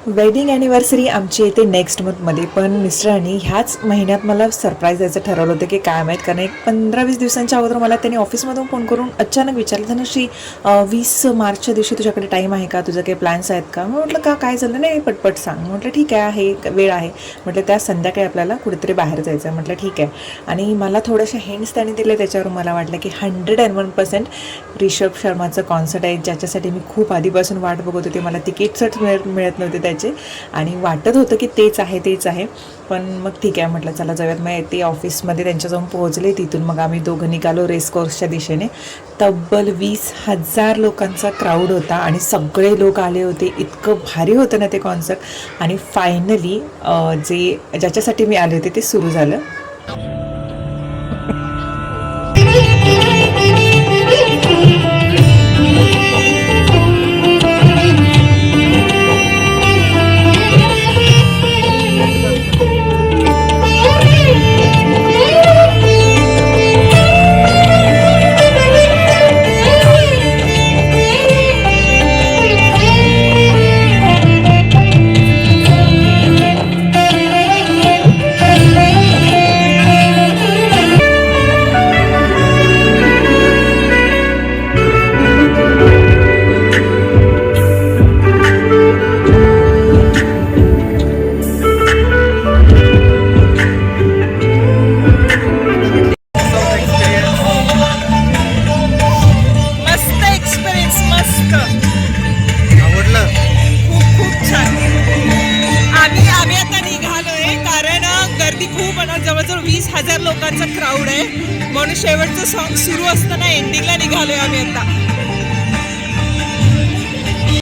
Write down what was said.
Wedding anniversary आमची येते next मंथमध्ये, पण मिस्टरांनी ह्याच महिन्यात मला सरप्राईज द्यायचं ठरवलं होतं की काय माहीत. कारण एक 15-20 दिवसांच्या अगोदर मला त्यांनी ऑफिसमधून फोन करून अचानक विचारलं, धनश्री 20 मार्चच्या दिवशी तुझ्याकडे टाईम आहे का, तुझं काही प्लॅन्स आहेत का. मग म्हटलं काय झालं, नाही पटपट सांग. म्हटलं ठीक आहे वेळ आहे. म्हटलं त्या संध्याकाळी आपल्याला कुठेतरी बाहेर जायचं आहे. म्हटलं ठीक आहे. आणि मला थोडेसे हिंट्स त्यांनी दिले, त्याच्यावर मला वाटलं की 101% ऋषभ शर्माचं कॉन्सर्ट आहे, ज्याच्यासाठी मी खूप आधीपासून वाट बघत होते. मला तिकीट्सच मिळत नव्हते त्याचे, आणि वाटत होतं की तेच आहे. पण मग ठीक आहे म्हटलं चला जाऊयात. मग ते ऑफिसमध्ये त्यांच्या जाऊन पोहोचले. तिथून मग आम्ही दोघं निघालो रेसकोर्सच्या दिशेने. तब्बल 20,000 लोकांचा क्राऊड होता आणि सगळे लोक आले होते. इतकं भारी होतं ना ते कॉन्सर्ट. आणि फायनली ज्याच्यासाठी मी आले होते ते सुरू झालं. जवळजवळ 20,000 लोकांचा क्राऊड आहे, म्हणून शेवटचं सॉन्ग सुरू असताना एंडिंगला निघालोय आम्ही आता.